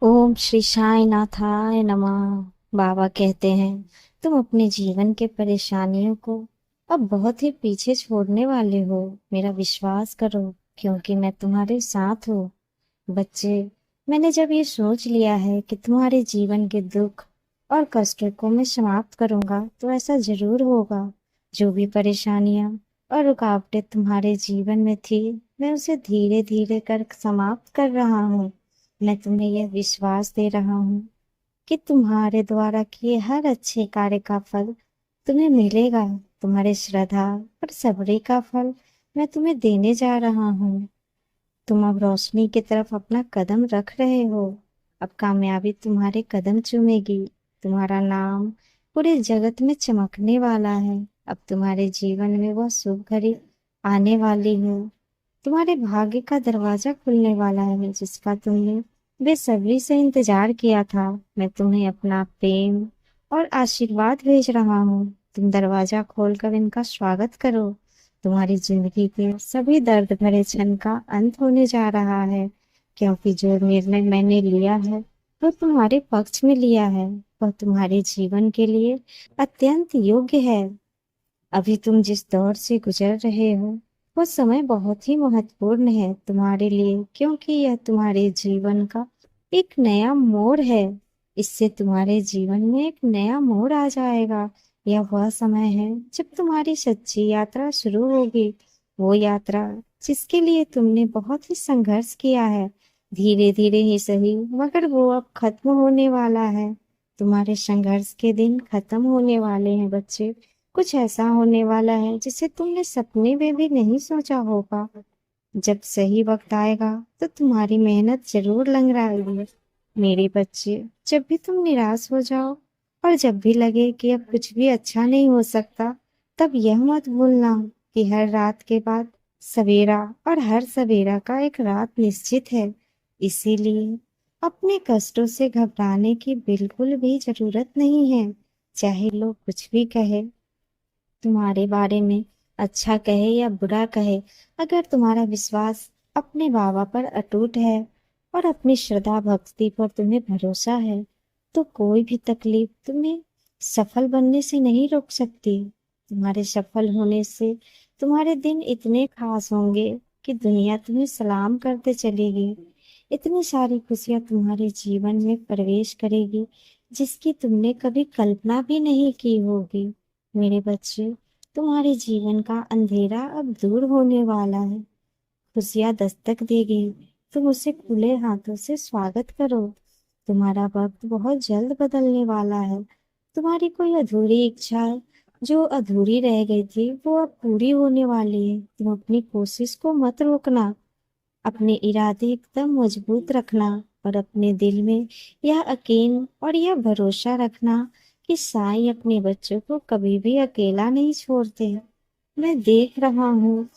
ओम श्री साई नाथाय नमः। बाबा कहते हैं तुम अपने जीवन के परेशानियों को अब बहुत ही पीछे छोड़ने वाले हो। मेरा विश्वास करो, क्योंकि मैं तुम्हारे साथ हूँ। बच्चे, मैंने जब ये सोच लिया है कि तुम्हारे जीवन के दुख और कष्टों को मैं समाप्त करूंगा, तो ऐसा जरूर होगा। जो भी परेशानियां और रुकावटें तुम्हारे जीवन में थी, मैं उसे धीरे धीरे कर समाप्त कर रहा हूँ। मैं तुम्हें यह विश्वास दे रहा हूँ कि तुम्हारे द्वारा किए हर अच्छे कार्य का फल तुम्हें मिलेगा। तुम्हारे श्रद्धा और सब्र का फल मैं तुम्हें देने जा रहा हूँ। तुम अब रोशनी की तरफ अपना कदम रख रहे हो। अब कामयाबी तुम्हारे कदम चूमेगी। तुम्हारा नाम पूरे जगत में चमकने वाला है। अब तुम्हारे जीवन में वह शुभ घड़ी आने वाली है। तुम्हारे भाग्य का दरवाजा खुलने वाला है, जिसका तुमने बेसब्री से इंतजार किया था। मैं तुम्हें अपना प्रेम और आशीर्वाद भेज रहा हूँ। तुम दरवाजा खोलकर इनका स्वागत करो। तुम्हारी जिंदगी के सभी दर्द भरे क्षण का अंत होने जा रहा है, क्योंकि जो निर्णय मैंने लिया है वो तुम्हारे पक्ष में लिया है। वह तुम्हारे जीवन के लिए अत्यंत योग्य है। अभी तुम जिस दौर से गुजर रहे हो, वो समय बहुत ही महत्वपूर्ण है तुम्हारे लिए, क्योंकि यह तुम्हारे जीवन का एक नया मोड़ है। इससे तुम्हारे जीवन में एक नया मोड़ आ जाएगा। यह वह समय है जब तुम्हारी सच्ची यात्रा शुरू होगी। वो यात्रा जिसके लिए तुमने बहुत ही संघर्ष किया है, धीरे धीरे ही सही, मगर वो अब खत्म होने वाला है। तुम्हारे संघर्ष के दिन खत्म होने वाले हैं बच्चे। कुछ ऐसा होने वाला है जिसे तुमने सपने में भी नहीं सोचा होगा। जब सही वक्त आएगा तो तुम्हारी मेहनत जरूर लंगड़ाएगी। मेरे बच्चे, जब भी तुम निराश हो जाओ और जब भी लगे कि अब कुछ भी अच्छा नहीं हो सकता, तब यह मत भूलना कि हर रात के बाद सवेरा, और हर सवेरा का एक रात निश्चित है। इसीलिए अपने कष्टों से घबराने की बिल्कुल भी जरूरत नहीं है। चाहे लोग कुछ भी कहे तुम्हारे बारे में, अच्छा कहे या बुरा कहे, अगर तुम्हारा विश्वास अपने बाबा पर अटूट है और अपनी श्रद्धा भक्ति पर तुम्हें भरोसा है, तो कोई भी तकलीफ तुम्हें सफल बनने से नहीं रोक सकती। तुम्हारे सफल होने से तुम्हारे दिन इतने खास होंगे कि दुनिया तुम्हें सलाम करते चलेगी। इतनी सारी खुशियां तुम्हारे जीवन में प्रवेश करेगी जिसकी तुमने कभी कल्पना भी नहीं की होगी। मेरे बच्चे, तुम्हारे जीवन का अंधेरा अब दूर होने वाला है। खुशियां दस्तक देगी। तुम उसे खुले हाथों से स्वागत करो। तुम्हारा वक्त बहुत जल्द बदलने वाला है। तुम्हारी कोई अधूरी इच्छा जो अधूरी रह गई थी, वो अब पूरी होने वाली है। तुम अपनी कोशिश को मत रोकना। अपने इरादे एकदम मजबूत रखना, और अपने दिल में यह यकीन और यह भरोसा रखना कि साईं अपने बच्चों को कभी भी अकेला नहीं छोड़ते। मैं देख रहा हूँ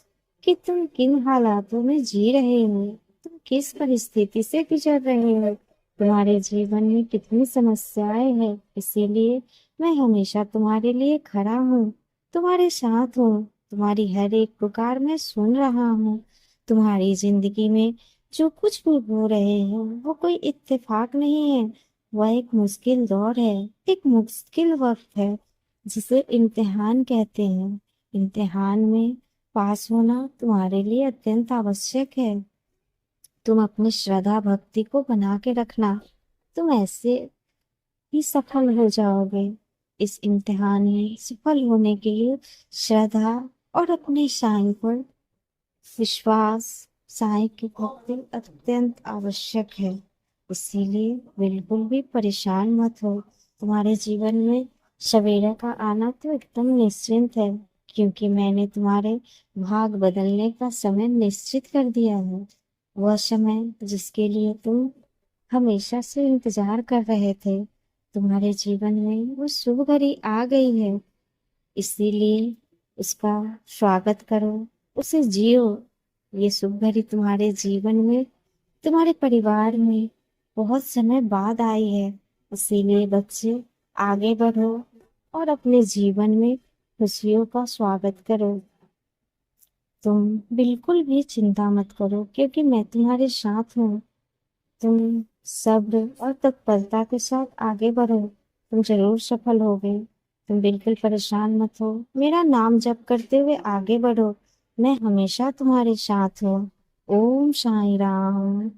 कि तुम किन हालातों में जी रहे हो, तुम किस परिस्थिति से गुजर रहे हो, तुम्हारे जीवन में कितनी समस्याएं हैं। इसीलिए मैं हमेशा तुम्हारे लिए खड़ा हूँ, तुम्हारे साथ हूँ। तुम्हारी हर एक पुकार मैं सुन रहा हूँ। तुम्हारी जिंदगी में जो कुछ भी हो रहे हैं, वो कोई इत्तेफाक नहीं है। वह एक मुश्किल दौर है, एक मुश्किल वक्त है, जिसे इम्तिहान कहते हैं। इम्तिहान में पास होना तुम्हारे लिए अत्यंत आवश्यक है। तुम अपनी श्रद्धा भक्ति को बना के रखना। तुम ऐसे ही सफल हो जाओगे। इस इम्तिहान में सफल होने के लिए श्रद्धा और अपने साईं पर विश्वास, साईं की भक्ति अत्यंत आवश्यक है। इसीलिए बिल्कुल भी परेशान मत हो। तुम्हारे जीवन में सवेरा का आना तो एकदम निश्चिंत है, क्योंकि मैंने तुम्हारे भाग बदलने का समय निश्चित कर दिया है। वह समय जिसके लिए तुम हमेशा से इंतजार कर रहे थे, तुम्हारे जीवन में वो शुभ घड़ी आ गई है। इसीलिए उसका स्वागत करो, उसे जियो। ये शुभ घड़ी तुम्हारे जीवन में, तुम्हारे परिवार में बहुत समय बाद आई है। इसीलिए बच्चे, आगे बढ़ो और अपने जीवन में खुशियों का स्वागत करो। तुम बिल्कुल भी चिंता मत करो, क्योंकि मैं तुम्हारे साथ हूँ। तुम सब्र और तत्परता के साथ आगे बढ़ो, तुम जरूर सफल होगे। तुम बिल्कुल परेशान मत हो, मेरा नाम जप करते हुए आगे बढ़ो। मैं हमेशा तुम्हारे साथ हूँ। ओम साई राम।